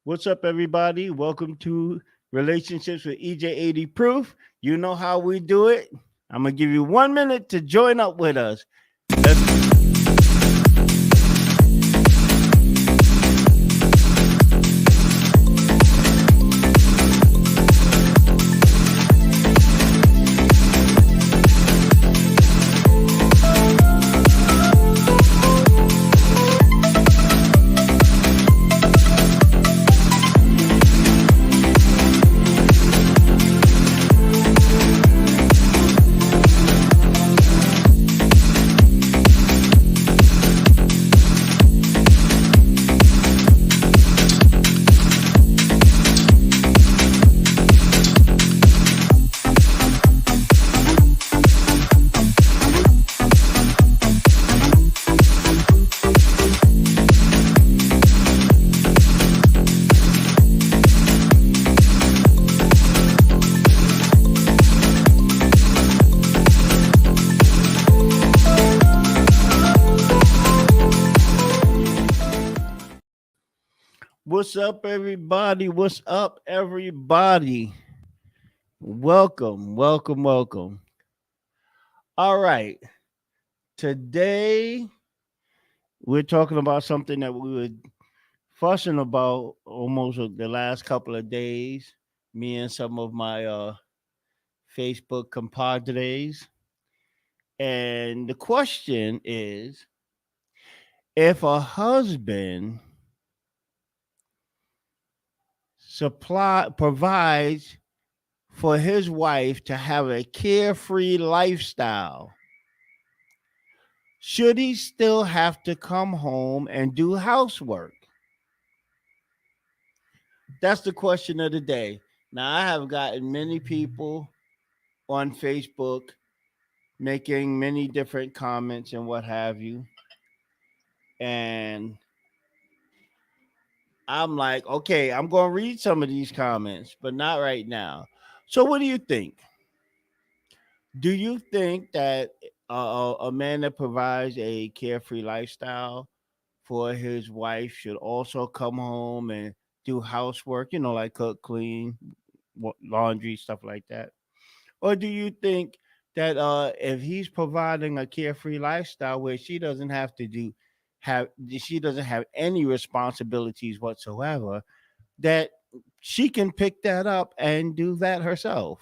What's up, everybody? Welcome to Relationships with EJ80 Proof. You know how we do it. I'm going to give you 1 minute to join up with us. Let's What's up, everybody? What's up, everybody? Welcome, welcome, welcome. All right. Today, we're talking about something that we were fussing about almost the last couple of days. Me and some of my Facebook compadres. And the question is, if a husband supply provides for his wife to have a carefree lifestyle, should he still have to come home and do housework? That's the question of the day. Now, I have gotten many people on Facebook making many different comments and what have you. And I'm like, okay, I'm going to read some of these comments, but not right now. So, what do you think? Do you think that a man that provides a carefree lifestyle for his wife should also come home and do housework, like cook, clean, laundry, stuff like that? Or do you think that if he's providing a carefree lifestyle where have she doesn't have any responsibilities whatsoever, that she can pick that up and do that herself?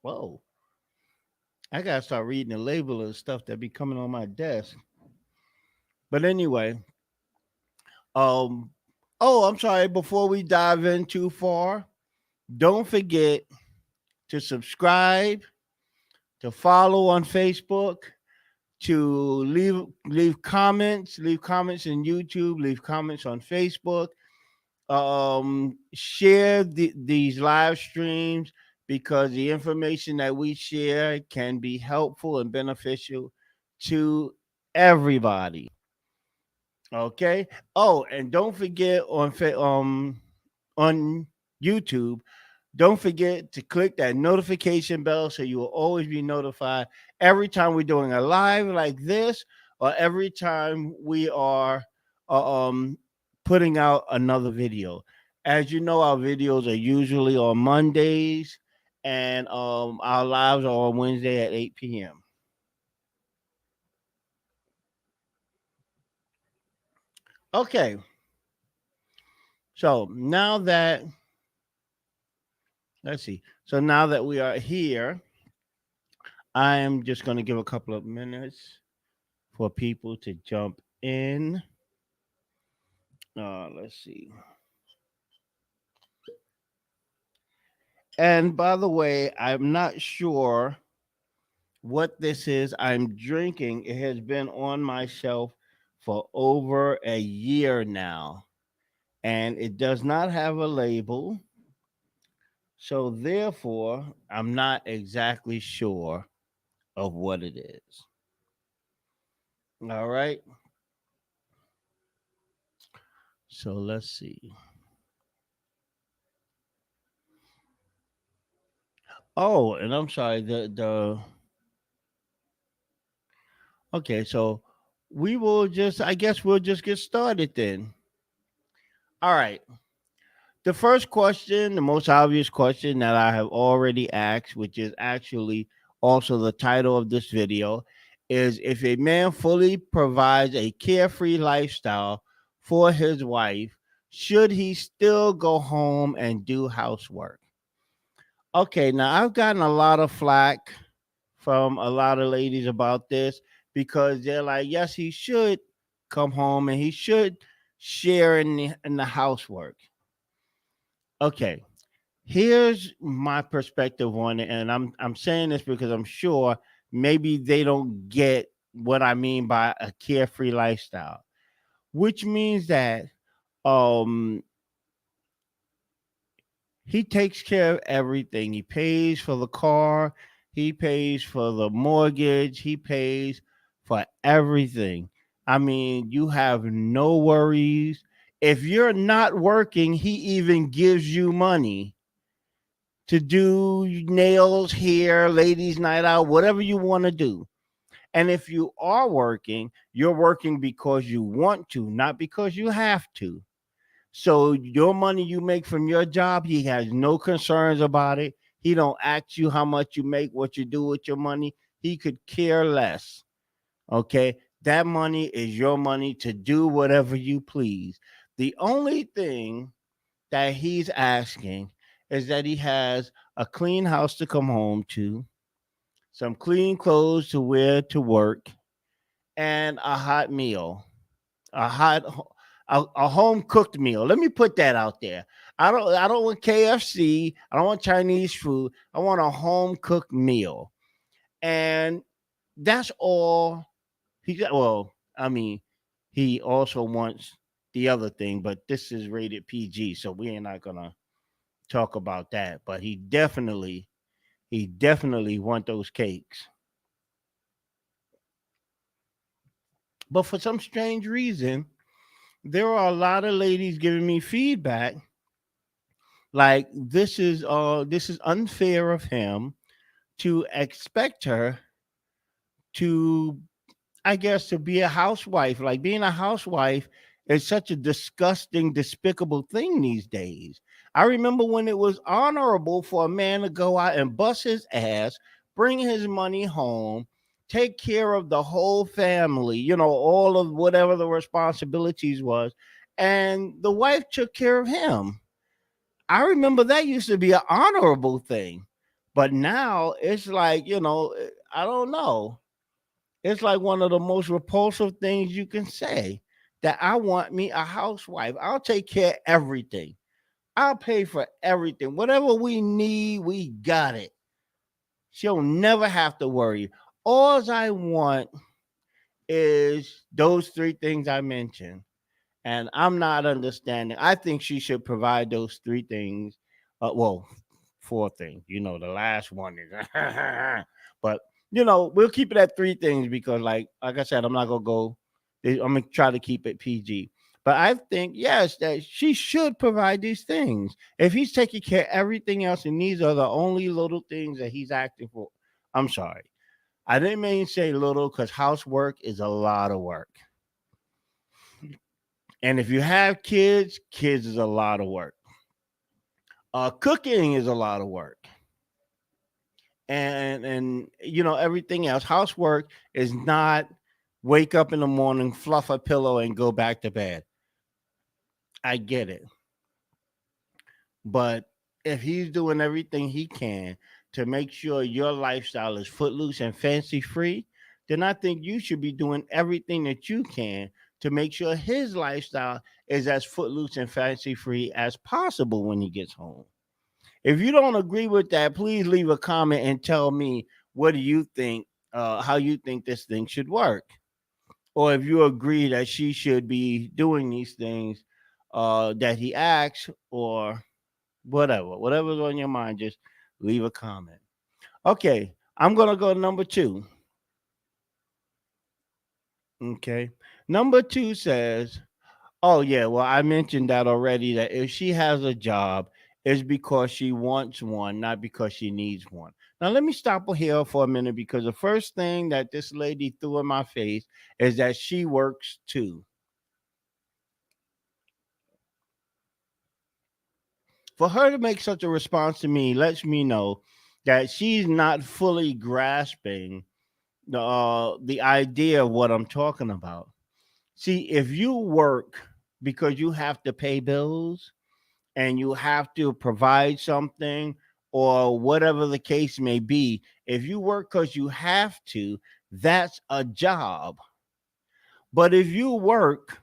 Whoa. I gotta start reading the label of stuff that be coming on my desk. But anyway, um, oh, I'm sorry. Before we dive in too far, don't forget to subscribe, to follow on Facebook, to leave comments in YouTube, leave comments on Facebook, share these live streams because the information that we share can be helpful and beneficial to everybody. Okay. Oh, and don't forget on YouTube, don't forget to click that notification bell so you will always be notified every time we're doing a live like this or every time we are uh, um putting out another video. As you know, our videos are usually on Mondays and our lives are on Wednesday at 8 p.m. Okay. So now that let's see. So now that we are here, I am just going to give a couple of minutes for people to jump in. Let's see. And by the way, I'm not sure what this is I'm drinking. It has been on my shelf for over a year now, and it does not have a label. So, therefore, I'm not exactly sure of what it is. All right. So, let's see. Oh, and I'm sorry. The okay. So we will just, I guess we'll just get started then. All right. The first question, the most obvious question that I have already asked, which is actually also the title of this video, is if a man fully provides a carefree lifestyle for his wife, should he still go home and do housework? Okay, now I've gotten a lot of flack from a lot of ladies about this because they're like, yes, he should come home and he should share in the housework. Okay, here's my perspective on it, and I'm saying this because I'm sure maybe they don't get what I mean by a carefree lifestyle, which means that um he takes care of everything. He pays for the car, he pays for the mortgage, he pays for everything. I mean, you have no worries. If you're not working, he even gives you money to do nails, hair, ladies' night out, whatever you want to do. And if you are working, you're working because you want to, not because you have to. So your money you make from your job, he has no concerns about it. He don't ask you how much you make, what you do with your money. He could care less. Okay? That money is your money to do whatever you please. The only thing that he's asking is that he has a clean house to come home to, some clean clothes to wear to work, and a hot meal, a hot, a home cooked meal. Let me put that out there. I don't want KFC. I don't want Chinese food. I want a home cooked meal, and that's all he got. Well, I mean, he also wants the other thing, but this is rated PG, so we ain't not gonna talk about that. But he definitely want those cakes. But for some strange reason, there are a lot of ladies giving me feedback like this is unfair of him to expect her to, I guess, to be a housewife. Like being a housewife is such a disgusting, despicable thing these days. I remember when it was honorable for a man to go out and bust his ass, bring his money home, take care of the whole family, all of whatever the responsibilities was, and the wife took care of him. I remember that used to be an honorable thing. But now it's like, I don't know, it's like one of the most repulsive things you can say, that I want me a housewife. I'll take care of everything. I'll pay for everything. Whatever we need, we got it. She'll never have to worry. All I want is those three things I mentioned. And I'm not understanding. I think she should provide those three things. Well, four things. The last one is, but we'll keep it at three things because, like I said, I'm not gonna go. I'm gonna try to keep it PG. But I think yes, that she should provide these things. If he's taking care of everything else, and these are the only little things that he's acting for, I'm sorry. I didn't mean to say little because housework is a lot of work. And if you have kids, kids is a lot of work. Cooking is a lot of work, and everything else. Housework is not wake up in the morning, fluff a pillow, and go back to bed. I get it, but if he's doing everything he can to make sure your lifestyle is footloose and fancy free, then I think you should be doing everything that you can to make sure his lifestyle is as footloose and fancy free as possible when he gets home. If you don't agree with that, please leave a comment and tell me what do you think, how you think this thing should work, or if you agree that she should be doing these things that he asks, or whatever's on your mind. Just leave a comment. Okay, I'm gonna go number two. Okay, number two says, oh yeah, well I mentioned that already. That if she has a job, it's because she wants one, not because she needs one. Now, let me stop here for a minute because the first thing that this lady threw in my face is that she works too. For her to make such a response to me lets me know that she's not fully grasping the idea of what I'm talking about. See, if you work because you have to pay bills and you have to provide something or whatever the case may be, if you work because you have to, that's a job. But if you work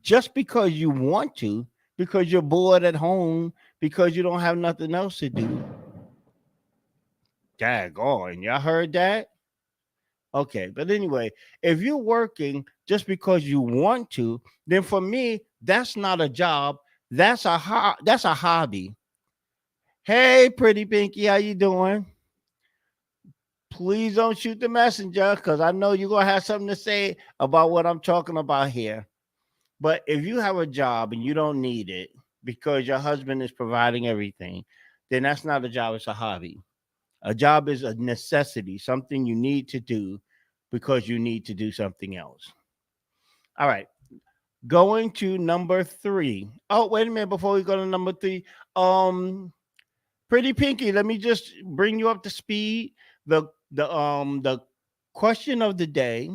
just because you want to, because you're bored at home, because you don't have nothing else to do, daggone, y'all heard that? Okay, but anyway, if you're working just because you want to, then for me, that's not a job. That's a hobby. Hey, pretty Pinky, how you doing? Please don't shoot the messenger because I know you're gonna have something to say about what I'm talking about here. But if you have a job and you don't need it because your husband is providing everything, then that's not a job, it's a hobby. A job is a necessity, something you need to do because you need to do something else. All right. Going to number three. Oh, wait a minute before we go to number three. Um, Pretty Pinky, let me just bring you up to speed. The question of the day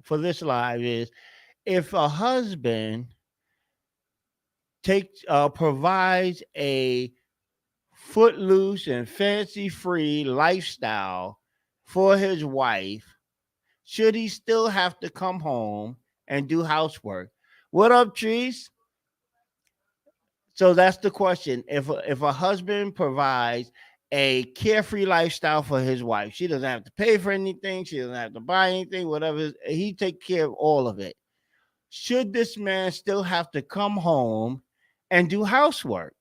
for this live is if a husband takes provides a footloose and fancy free lifestyle for his wife, should he still have to come home and do housework? What up, Trees? So that's the question. If a husband provides a carefree lifestyle for his wife, she doesn't have to pay for anything, she doesn't have to buy anything, whatever, he take care of all of it. Should this man still have to come home and do housework?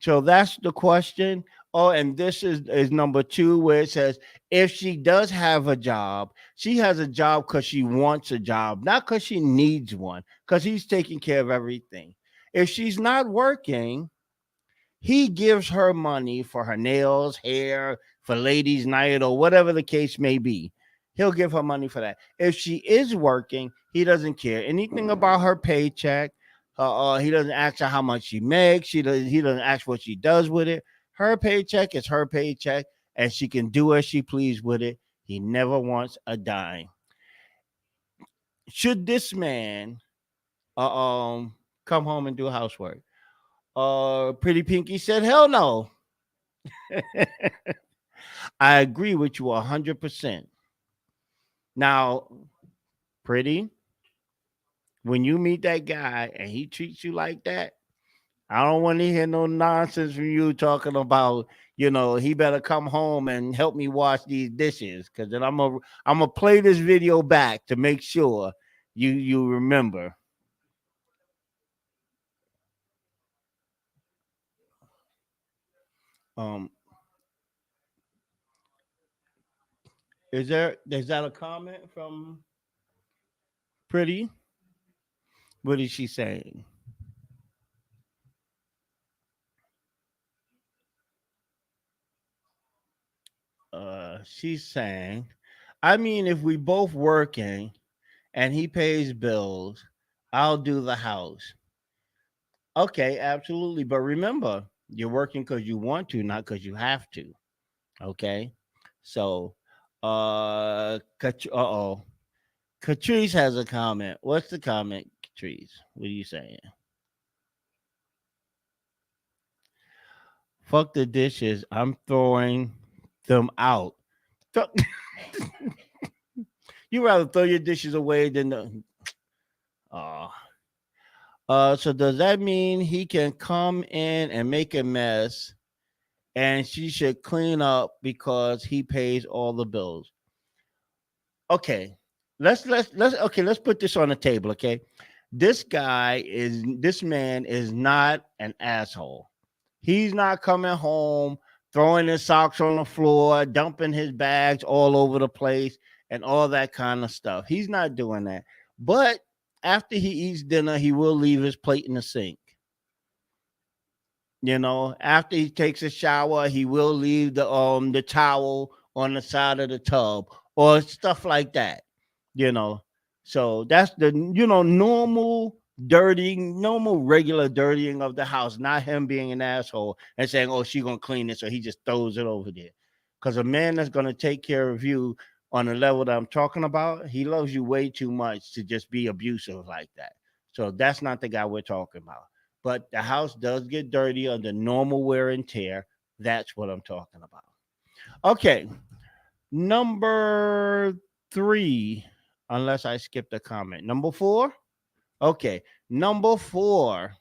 So that's the question. Oh, and this is number two, where it says if she does have a job, she has a job because she wants a job, not because she needs one, because he's taking care of everything. If she's not working, he gives her money for her nails, hair, for ladies' night, or whatever the case may be. He'll give her money for that. If she is working, he doesn't care anything about her paycheck. He doesn't ask her how much she makes. He doesn't ask what she does with it. Her paycheck is her paycheck, and she can do as she please with it. He never wants a dime. Should this man come home and do housework? Pretty Pinky said, "Hell no." I agree with you 100%. Now, Pretty, when you meet that guy and he treats you like that, I don't want to hear no nonsense from you talking about, he better come home and help me wash these dishes, because then I'm gonna play this video back to make sure you remember. Um, is that a comment from Pretty? What is she saying? She's saying, I mean, if we both working and he pays bills, I'll do the house. Okay, absolutely. But remember, you're working because you want to, not because you have to. Okay. So, oh, Catrice has a comment. What's the comment, Catrice? What are you saying? Fuck the dishes. I'm throwing them out. Th- you rather throw your dishes away than the. Uh, so does that mean he can come in and make a mess and she should clean up because he pays all the bills? Okay. Let's put this on the table, okay? This man is not an asshole. He's not coming home throwing his socks on the floor, dumping his bags all over the place and all that kind of stuff. He's not doing that. But after he eats dinner, he will leave his plate in the sink. After he takes a shower, he will leave the towel on the side of the tub or stuff like that. you know. So that's the normal dirtying, normal regular dirtying of the house, not him being an asshole and saying, "Oh, she gonna clean it," so he just throws it over there. Because a man that's gonna take care of you on the level that I'm talking about, he loves you way too much to just be abusive like that. So that's not the guy we're talking about. But the house does get dirty under normal wear and tear. That's what I'm talking about. Okay, number three, unless I skipped a comment. Number four? Okay. Number four.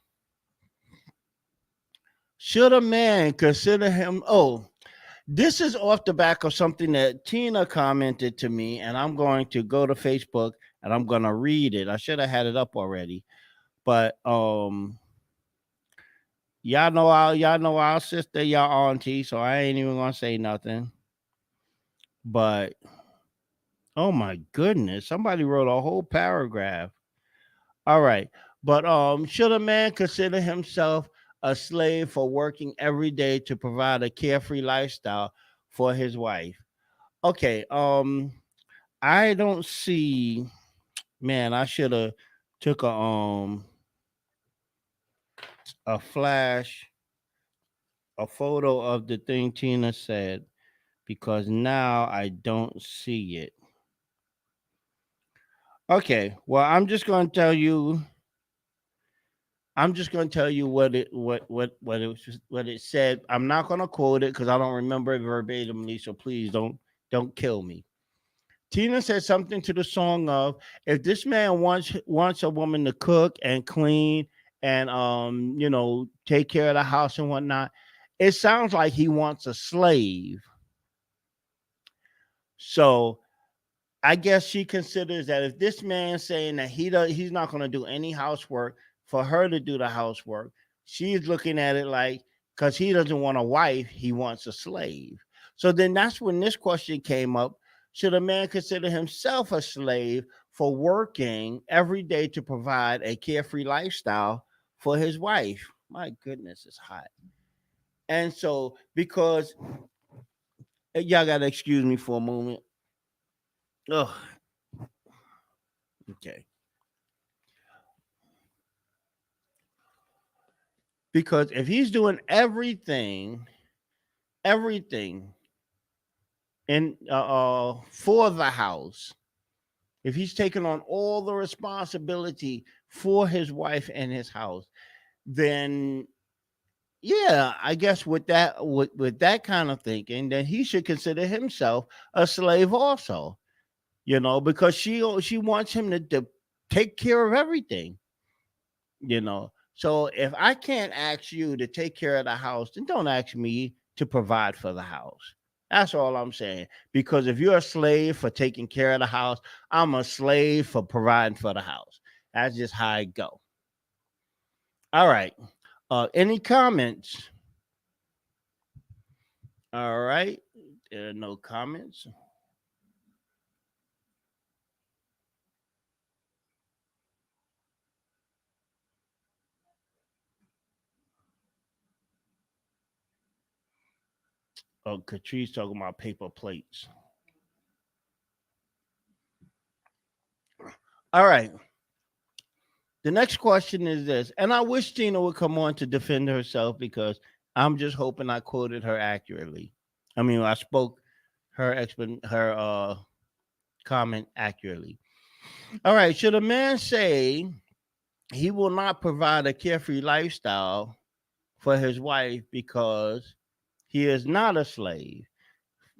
Should a man consider him? Oh, this is off the back of something that Tina commented to me, and I'm going to go to Facebook and I'm going to read it. I should have had it up already, but y'all know our sister, y'all auntie, so I ain't even gonna say nothing. But oh my goodness, somebody wrote a whole paragraph. All right. But should a man consider himself a slave for working every day to provide a carefree lifestyle for his wife? Okay. I don't see, man, I should have took a flash, a photo of the thing Tina said, because now I don't see it. Okay. Well, I'm just going to tell you what it said. I'm not going to quote it because I don't remember it verbatimly. So please don't kill me. Tina said something to the song of, "If this man wants a woman to cook and clean and take care of the house and whatnot, it sounds like he wants a slave." So I guess she considers that if this man's saying that he's not going to do any housework for her to do the housework, she's looking at it like, because he doesn't want a wife, he wants a slave. So then that's when this question came up: should a man consider himself a slave for working every day to provide a carefree lifestyle for his wife? My goodness, it's hot. And so, because y'all got to excuse me for a moment. Oh, okay. Because if he's doing everything in for the house, if he's taking on all the responsibility for his wife and his house, then yeah, I guess with that kind of thinking, then he should consider himself a slave also. Because she wants him to take care of everything. So if I can't ask you to take care of the house, then don't ask me to provide for the house. That's all I'm saying. Because if you're a slave for taking care of the house, I'm a slave for providing for the house. That's just how I go. All right. Any comments? All right. There are no comments. Oh, Catrice talking about paper plates. All right. The next question is this, and I wish Tina would come on to defend herself because I'm just hoping I quoted her accurately. I mean, I spoke her comment accurately. All right, should a man say he will not provide a carefree lifestyle for his wife because he is not a slave?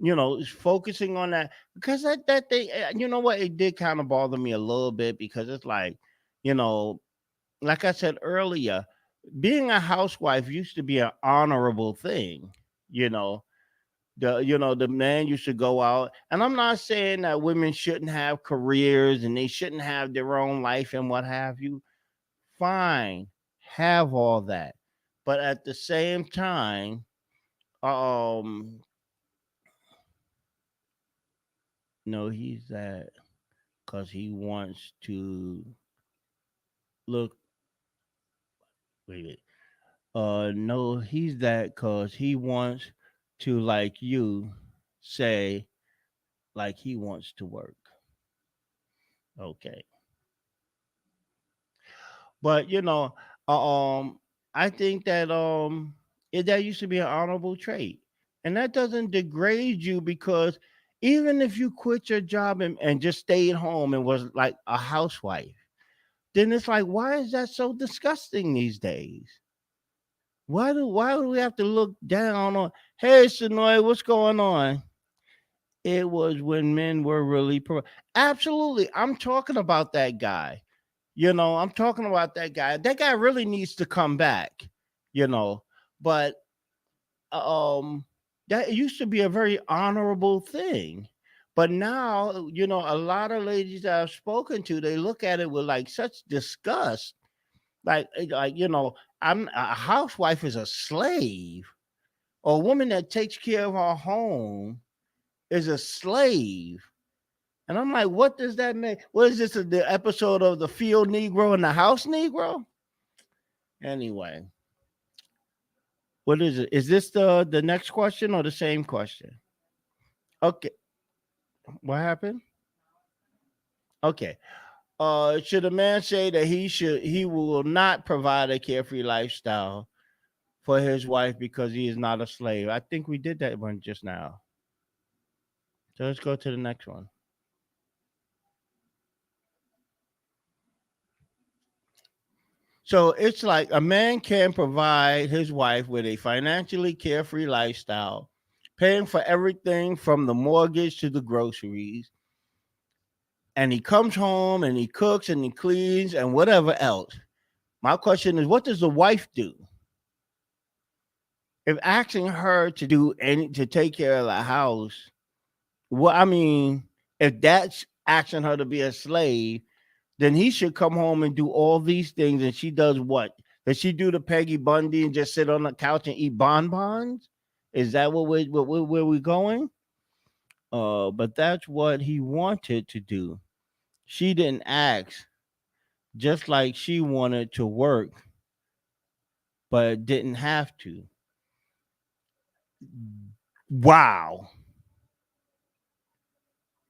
Is focusing on that, because that thing, you know what? It did kind of bother me a little bit because it's like, you know, like I said earlier, being a housewife used to be an honorable thing. You know, the man used to go out, and I'm not saying that women shouldn't have careers and they shouldn't have their own life and what have you. Fine, have all that, but at the same time, um, no, he's that because he wants to look. Wait, wait. No, he's that because he wants to, like you say, like he wants to work. Okay. But I think that that used to be an honorable trait. And that doesn't degrade you because even if you quit your job and just stayed home and was like a housewife, then it's like, why is that so disgusting these days? Why do we have to look down on, hey Sonoy, what's going on? It was when men were really absolutely. I'm talking about that guy. I'm talking about that guy. That guy really needs to come back, you know. But um that used to be a very honorable thing. But now, a lot of ladies that I've spoken to, they look at it with like such disgust. I'm a housewife is a slave. A woman that takes care of her home is a slave. And I'm like, what does that mean? What is this? The episode of the field Negro and the house Negro? Anyway, what is it? Is this the next question or the same question? Okay, what happened? Okay. Should a man say that he will not provide a carefree lifestyle for his wife because he is not a slave? I think we did that one just now. So let's go to the next one. So it's like a man can provide his wife with a financially carefree lifestyle, paying for everything from the mortgage to the groceries. And he comes home and he cooks and he cleans and whatever else. My question is, what does the wife do? If asking her to do any to take care of the house, well, I mean, if that's asking her to be a slave, then he should come home and do all these things. And she does what? Does she do the Peggy Bundy and just sit on the couch and eat bonbons? Is that where we're going? But that's what he wanted to do. She didn't ask, just like she wanted to work, but didn't have to. Wow.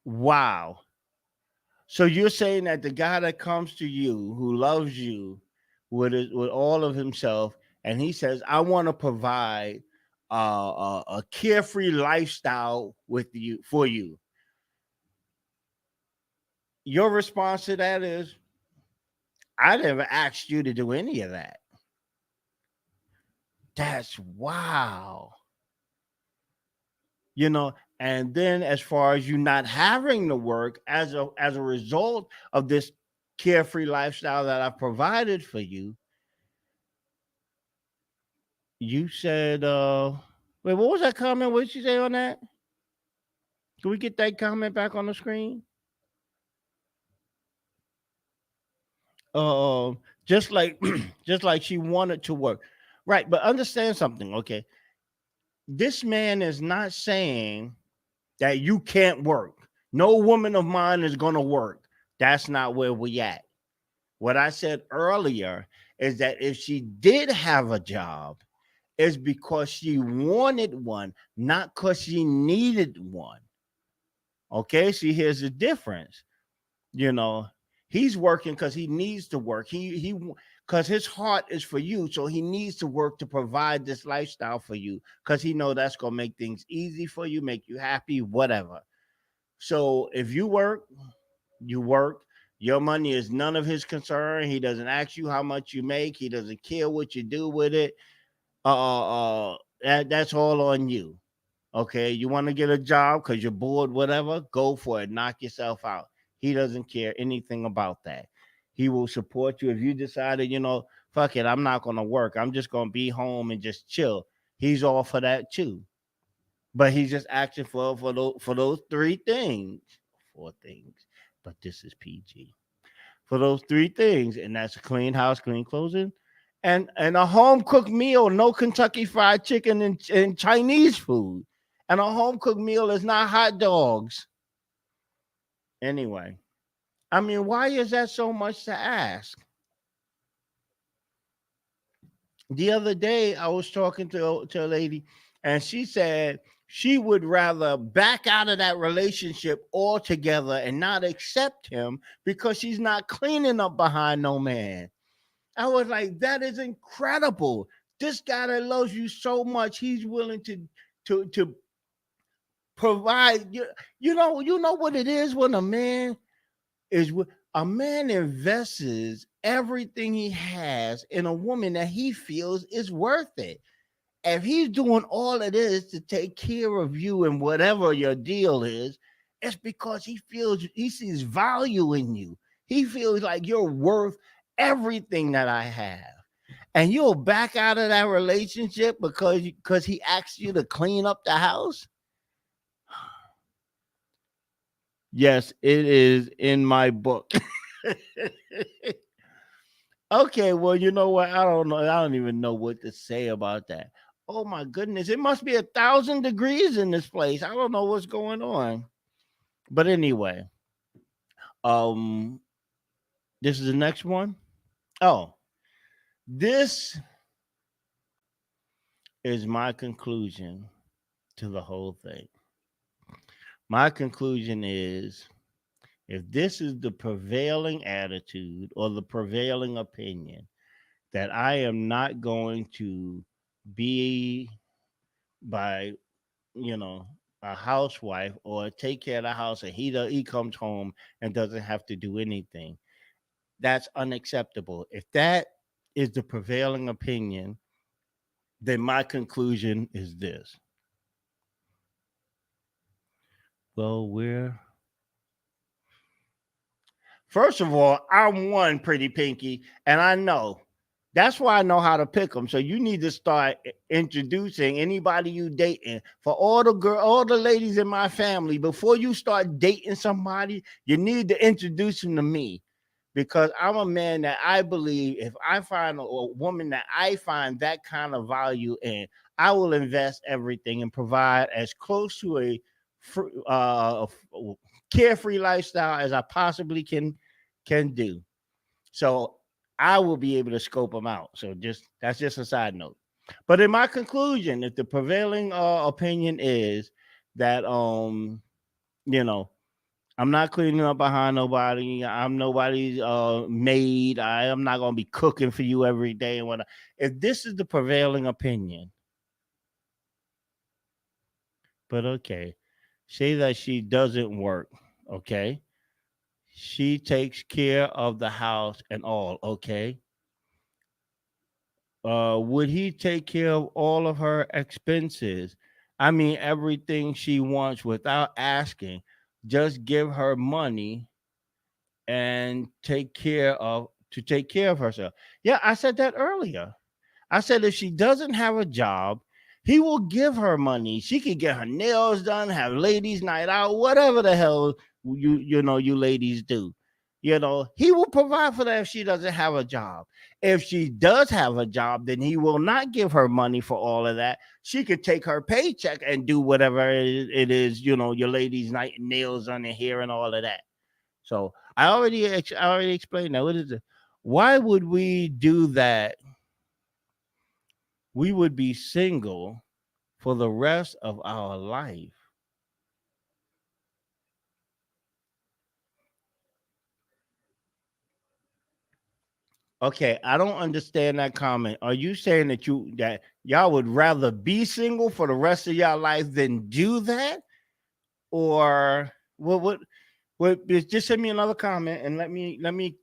Wow. So you're saying that the guy that comes to you, who loves you with all of himself, and he says, "I want to provide a carefree lifestyle with you for you." Your response to that is, "I never asked you to do any of that." That's wow. And then as far as you not having to work as a result of this carefree lifestyle that I've provided for you, you said, wait, what was that comment? What did you say on that? Can we get that comment back on the screen? Uh, just like, just like she wanted to work, right? But understand something, okay? This man is not saying that you can't work. No woman of mine is gonna work. That's not where we at. What I said earlier is that if she did have a job, it's because she wanted one, not because she needed one. Okay, see, here's the difference. You know, he's working because he needs to work. He because his heart is for you, so he needs to work to provide this lifestyle for you because he know that's gonna make things easy for you, make you happy, whatever. So if you work, you work. Your money is none of his concern. He doesn't ask you how much you make. He doesn't care what you do with it. That's all on you. Okay, you want to get a job because you're bored, whatever, go for it. Knock yourself out. He doesn't care anything about that. He will support you if you decided, fuck it, I'm not gonna work. I'm just gonna be home and just chill. He's all for that too. But he's just asking for those three things, four things. But this is PG for those three things, and that's a clean house, clean clothing, and a home cooked meal. No Kentucky Fried Chicken and Chinese food. And a home cooked meal is not hot dogs. Anyway, I mean, why is that so much to ask? The other day I was talking to a lady, and she said she would rather back out of that relationship altogether and not accept him because she's not cleaning up behind no man. I was like, that is incredible. This guy that loves you so much, he's willing to provide. You know what it is when a man is a man invests everything he has in a woman that he feels is worth it. If he's doing all it is to take care of you and whatever your deal is, it's because he sees value in you. He feels like you're worth everything that I have. And you'll back out of that relationship because he asks you to clean up the house. Yes, it is in my book. Okay, well, you know what? I don't know. I don't even know what to say about that. Oh my goodness, it must be 1,000 degrees in this place. I don't know what's going on. But anyway, um, this is the next one. Oh, this is my conclusion to the whole thing. My conclusion is, if this is the prevailing attitude or the prevailing opinion, that I am not going to be by, you know, a housewife or take care of the house, and he comes home and doesn't have to do anything. That's unacceptable. If that is the prevailing opinion, then my conclusion is this. Well, we're first of all, I'm one, Pretty Pinky, and I know. That's why I know how to pick them. So you need to start introducing anybody you dating. For all the ladies in my family, before you start dating somebody, you need to introduce them to me, because I'm a man that I believe if I find a woman that I find that kind of value in, I will invest everything and provide as close to a carefree lifestyle as I possibly can do. So I will be able to scope them out. So just that's just a side note. But in my conclusion, if the prevailing opinion is that you know, I'm not cleaning up behind nobody. I'm nobody's maid. I am not gonna be cooking for you every day and whatnot. If this is the prevailing opinion, but okay, say that she doesn't work. Okay, she takes care of the house and all. Okay, would he take care of all of her expenses? I mean, everything she wants without asking. Just give her money and take care of herself. Yeah, I said that earlier. I said if she doesn't have a job, he will give her money. She could get her nails done, have ladies' night out, whatever the hell you ladies do. He will provide for that if she doesn't have a job. If she does have a job, then he will not give her money for all of that. She could take her paycheck and do whatever it is, your ladies' night, nails on her hair and all of that. So I already explained that. What is it? Why would we do that? We would be single for the rest of our life. Okay, I don't understand that comment. Are you saying that y'all would rather be single for the rest of y'all life than do that? Or just send me another comment and let me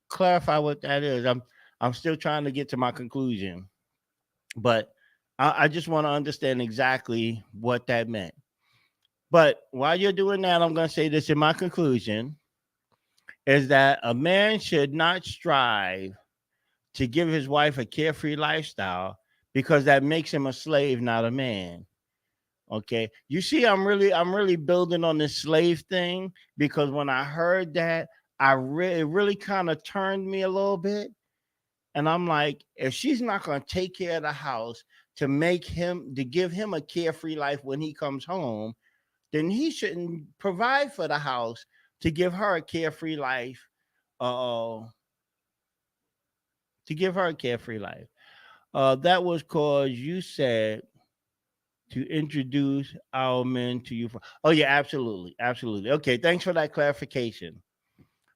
clarify what that is. I'm still trying to get to my conclusion. But I just want to understand exactly what that meant. But while you're doing that, I'm going to say this in my conclusion is that a man should not strive to give his wife a carefree lifestyle because that makes him a slave, not a man. Okay. You see, I'm really building on this slave thing because when I heard that, it really kind of turned me a little bit. And I'm like, if she's not going to take care of the house to give him a carefree life when he comes home, then he shouldn't provide for the house to give her a carefree life. Uh, to give her a carefree life. That was cause you said to introduce our men to you. Oh yeah, absolutely, absolutely. Okay, thanks for that clarification.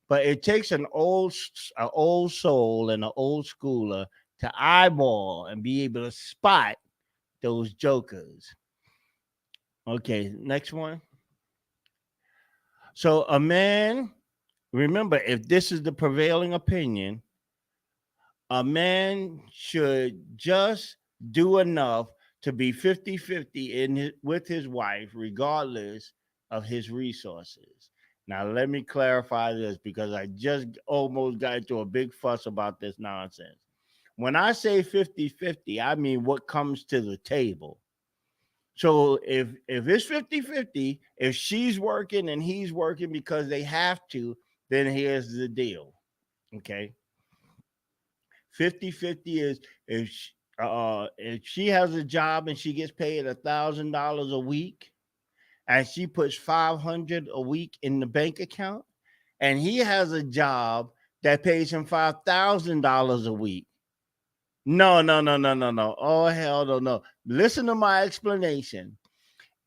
But it takes an old soul and an old schooler to eyeball and be able to spot those jokers. Okay, next one. So a man, remember, if this is the prevailing opinion, a man should just do enough to be 50-50 with his wife, regardless of his resources. Now, let me clarify this because I just almost got into a big fuss about this nonsense. When I say 50-50, I mean what comes to the table. So if it's 50-50, if she's working and he's working because they have to, then here's the deal. Okay. 50-50 is if she has a job and she gets paid $1,000 a week and she puts 500 a week in the bank account, and he has a job that pays him $5,000 a week. No, no, no, no, no, no. Oh hell no, no. Listen to my explanation.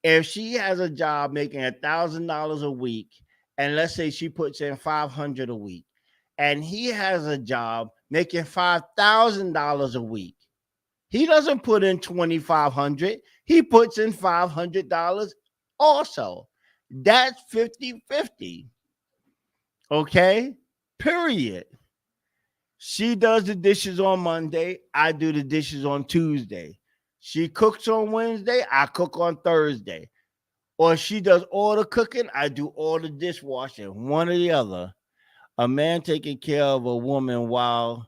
If she has a job making $1,000 a week, and let's say she puts in 500 a week, and he has a job making $5,000 a week, he doesn't put in 2,500. He puts in $500 also. That's 50-50. Okay? Period. She does the dishes on Monday. I do the dishes on Tuesday. She cooks on Wednesday. I cook on Thursday. Or she does all the cooking. I do all the dishwashing. One or the other. A man taking care of a woman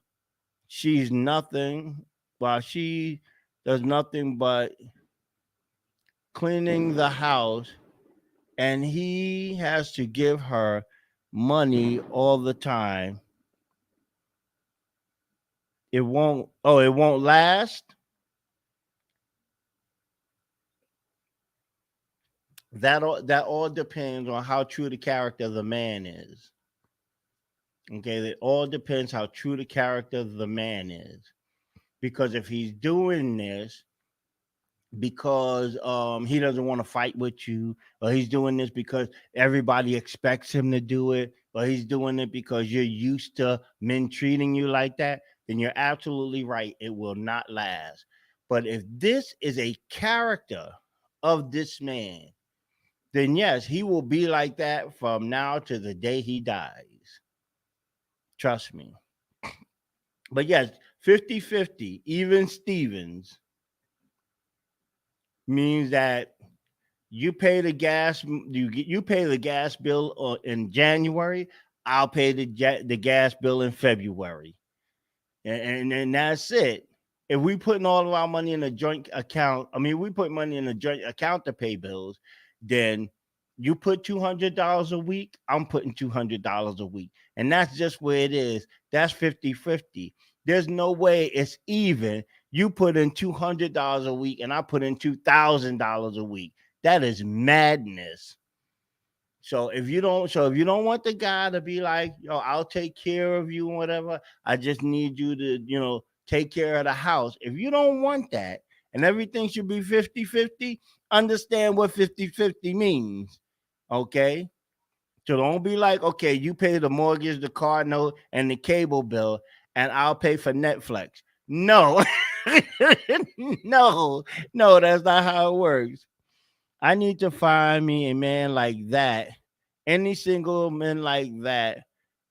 she's nothing, while she does nothing but cleaning the house, and he has to give her money all the time. It won't last. That all depends on how true the character of the man is. Okay, it all depends how true the character of the man is. Because if he's doing this because he doesn't want to fight with you, or he's doing this because everybody expects him to do it, or he's doing it because you're used to men treating you like that, then you're absolutely right. It will not last. But if this is a character of this man, then yes, he will be like that from now to the day he dies. Trust me. But yes, 50-50, even Stevens, means that you pay the gas bill in January. I'll pay the gas bill in February, and that's it. If we putting all of our money in a joint account, I mean, we put money in a joint account to pay bills, then you put $200 a week, I'm putting $200 a week, and that's just where it is. That's 50-50. There's no way it's even. You put in $200 a week and I put in $2,000 a week. That is madness. So if you don't want the guy to be like, yo, I'll take care of you and whatever, I just need you to, take care of the house. If you don't want that and everything should be 50-50, understand what 50-50 means. Okay? So don't be like, okay, you pay the mortgage, the car note, and the cable bill, and I'll pay for Netflix. No. No, no, that's not how it works. I need to find me a man like that, any single man like that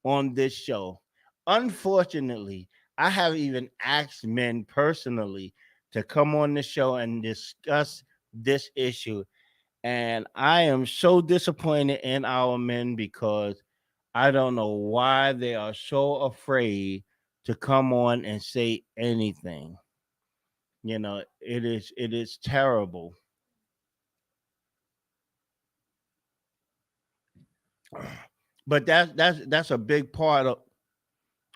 on this show. Unfortunately, I have even asked men personally to come on the show and discuss this issue. And I am so disappointed in our men because I don't know why they are so afraid to come on and say anything. It is terrible. But that's a big part of.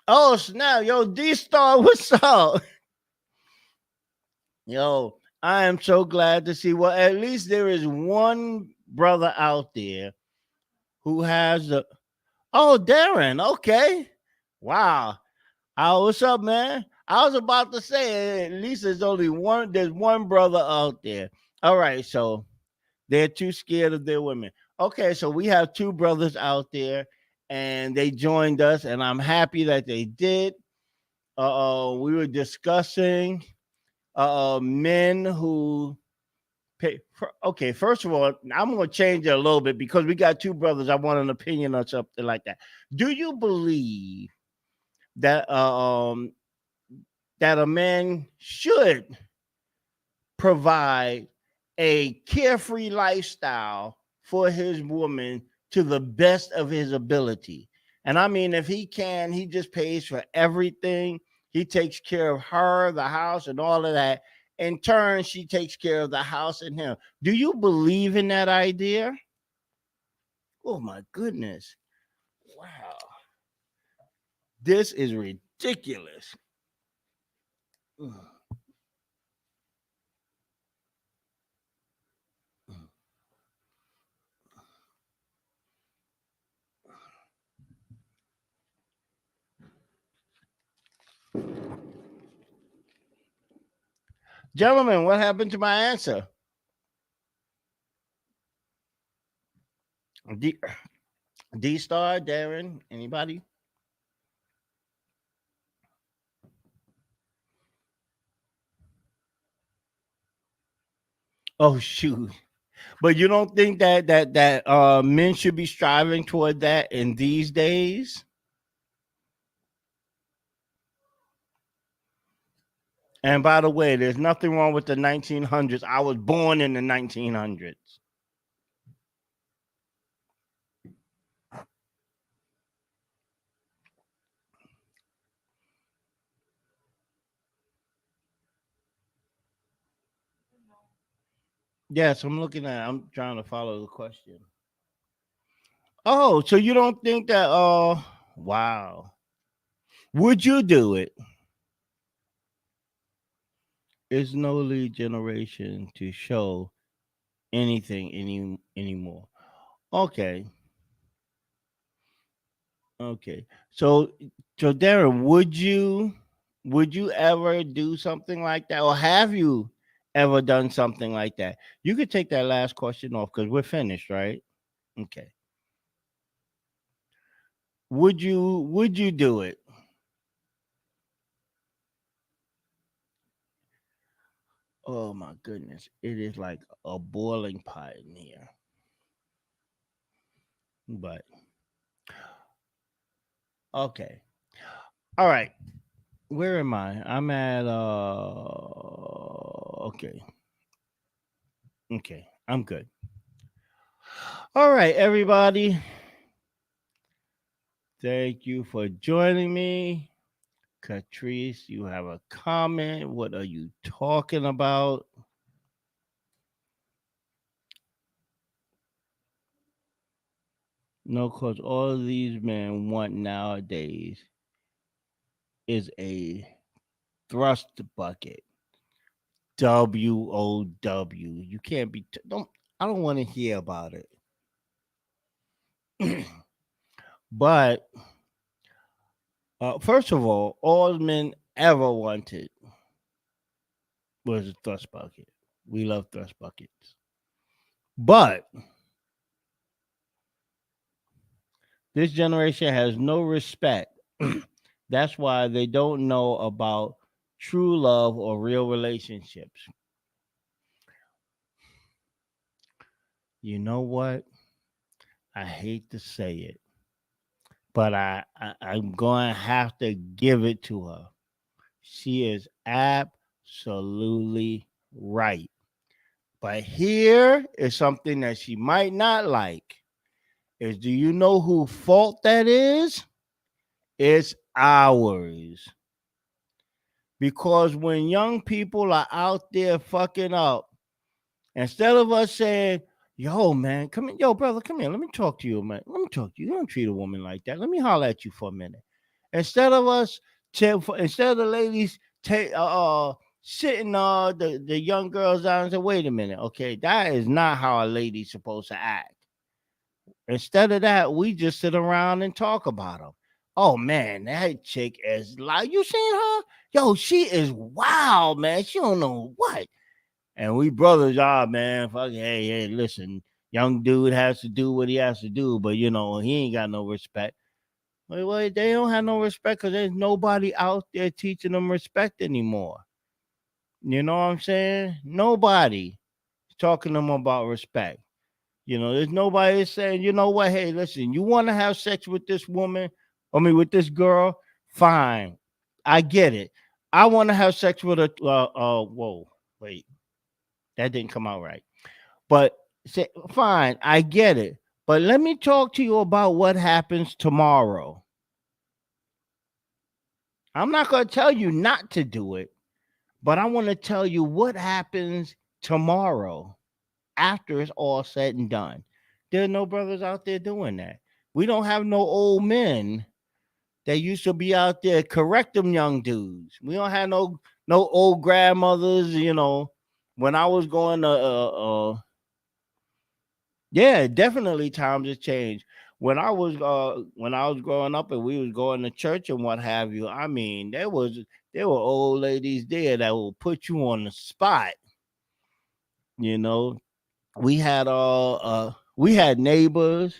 Oh snap, yo, D Star, what's up? Yo, I am so glad to see. Well, at least there is one brother out there who has the. Oh, Darren, okay, wow. What's up, man? I was about to say at least there's only one. There's one brother out there. All right, so they're too scared of their women. Okay, so we have two brothers out there, and they joined us, and I'm happy that they did. We were discussing men who pay. Okay, first of all, I'm going to change it a little bit because we got two brothers. I want an opinion on something like that. Do you believe that that a man should provide a carefree lifestyle for his woman to the best of his ability? And I mean, if he can, he just pays for everything. He takes care of her, the house, and all of that. In turn, she takes care of the house and him. Do you believe in that idea? Oh my goodness. Wow. This is ridiculous. Gentlemen, what happened to my answer? D, D Star, Darren, anybody? Oh shoot. But you don't think that men should be striving toward that in these days? And by the way, there's nothing wrong with the 1900s. I was born in the 1900s. Yes, I'm trying to follow the question. Oh, so you don't think that wow. Would you do it? Is no lead generation to show anything anymore. Okay. Okay. So Darren, would you ever do something like that? Or have you ever done something like that? You could take that last question off because we're finished, right? Okay. Would you do it? Oh my goodness. It is like a boiling pot in here. But okay. All right. Where am I? I'm at okay. Okay. I'm good. All right, everybody. Thank you for joining me. Catrice, you have a comment. What are you talking about? No, because all of these men want nowadays is a thrust bucket. WOW. You can't be. Don't. I don't want to hear about it. But first of all men ever wanted was a thrust bucket. We love thrust buckets. But this generation has no respect. That's why they don't know about true love or real relationships. You know what? I hate to say it, but I'm going to have to give it to her. She is absolutely right. But here is something that she might not like. Is do you know who fault that is? It's ours. Because when young people are out there fucking up, instead of us saying, yo, man, come in, yo, brother, come here. Let me talk to you, man. Let me talk to you. You don't treat a woman like that. Let me holler at you for a minute. Instead of us, instead of the ladies sitting the young girls down and say, wait a minute, okay, that is not how a lady's supposed to act. Instead of that, we just sit around and talk about them. Oh man, that chick is like, you seen her? Yo, she is wild, man. She don't know what. And we brothers are, man. Fuck, hey, listen, young dude has to do what he has to do, but he ain't got no respect. Well, they don't have no respect because there's nobody out there teaching them respect anymore. You know what I'm saying? Nobody is talking to them about respect. There's nobody saying, you know what? Hey, listen, you want to have sex with this woman? With this girl? Fine. I get it. I want to have sex with a, whoa, wait, that didn't come out right. But say, fine, I get it. But let me talk to you about what happens tomorrow. I'm not going to tell you not to do it, but I want to tell you what happens tomorrow after it's all said and done. There are no brothers out there doing that. We don't have no old men that used to be out there correct them young dudes. We don't have no old grandmothers. When I was going to yeah, definitely times have changed. When I was growing up and we was going to church and what have you, I mean, there were old ladies there that will put you on the spot. You know, we had neighbors.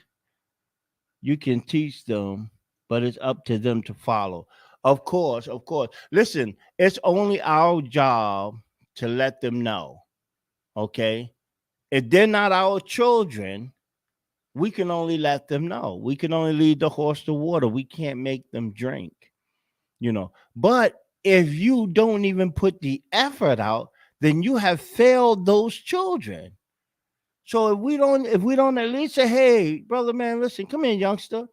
You can teach them, but it's up to them to follow. Of course, of course. Listen, it's only our job to let them know. Okay, if they're not our children, we can only let them know. We can only lead the horse to water. We can't make them drink, But if you don't even put the effort out, then you have failed those children. So if we don't at least say, hey, brother, man, listen, come in, youngster.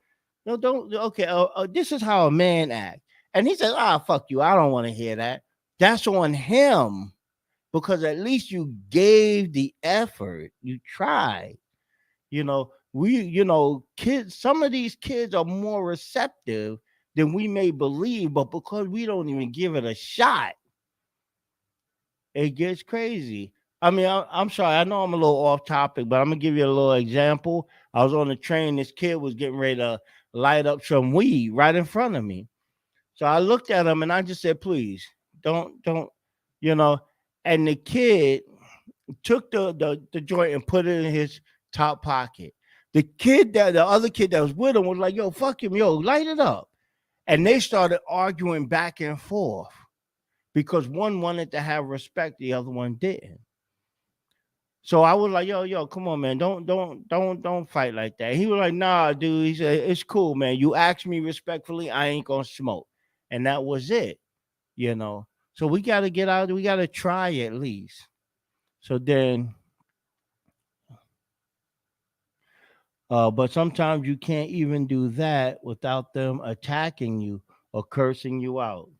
No, don't. Okay, this is how a man acts. And he says, fuck you. I don't want to hear that. That's on him because at least you gave the effort. You tried. Kids, some of these kids are more receptive than we may believe, but because we don't even give it a shot, it gets crazy. I mean, I'm sorry. I know I'm a little off topic, but I'm gonna give you a little example. I was on the train. This kid was getting ready to light up some weed right in front of me. So I looked at him and I just said, "Please, don't," you know. And the kid took the joint and put it in his top pocket. The other kid that was with him was like, "Yo, fuck him, yo, light it up." And they started arguing back and forth because one wanted to have respect, the other one didn't. So I was like, yo, come on, man. Don't fight like that. He was like, nah, dude. He said, it's cool, man. You asked me respectfully, I ain't gonna smoke. And that was it. So we gotta get out, we gotta try at least. So then but sometimes you can't even do that without them attacking you or cursing you out.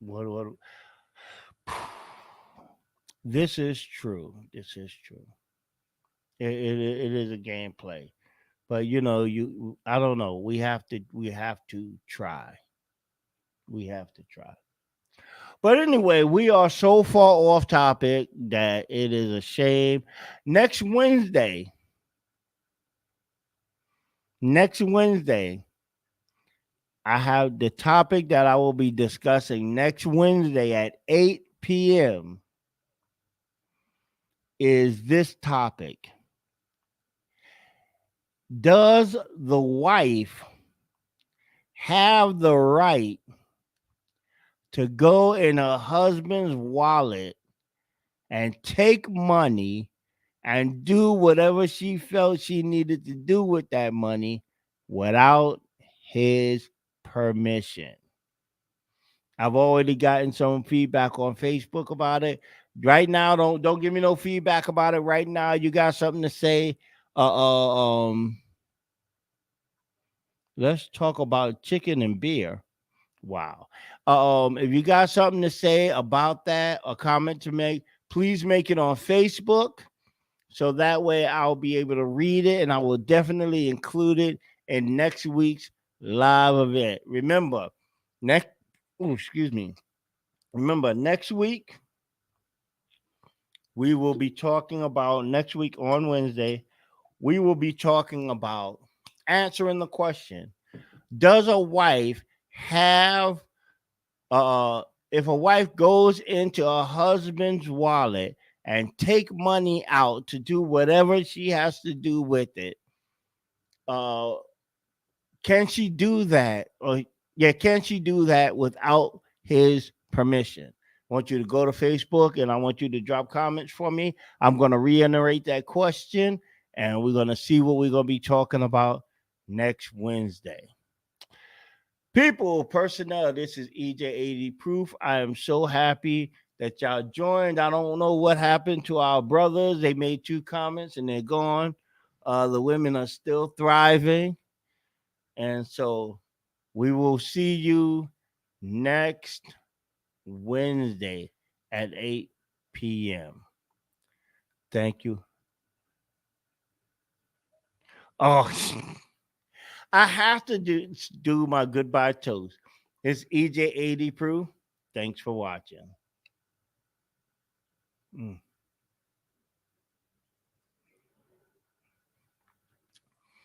What this is true. This is true. It is a gameplay. But you I don't know. We have to try. We have to try. But anyway, we are so far off topic that it is a shame. Next Wednesday, next Wednesday, I have the topic that I will be discussing next Wednesday at 8 p.m. is this topic. Does the wife have the right to go in her husband's wallet and take money and do whatever she felt she needed to do with that money without his permission? I've already gotten some feedback on Facebook about it. Right now, don't give me no feedback about it right now. You got something to say? Let's talk about chicken and beer. Wow. If you got something to say about that, a comment to make, please make it on Facebook. So that way I'll be able to read it and I will definitely include it in next week's live event. Remember, next excuse me. Remember, next week we will be talking about next week on Wednesday, we will be talking about answering the question. Does a wife have if a wife goes into her husband's wallet and take money out to do whatever she has to do with it, uh can she do that? Or yeah, can she do that without his permission? I want you to go to Facebook and I want you to drop comments for me. I'm going to reiterate that question and we're going to see what we're going to be talking about next Wednesday. People, personnel, this is EJ80 Proof. I am so happy that y'all joined. I don't know what happened to our brothers. They made 2 comments and they're gone. The women are still thriving. And so we will see you next Wednesday at 8 p.m. Thank you. Oh, I have to do my goodbye toast. It's EJ80 Proof. Thanks for watching.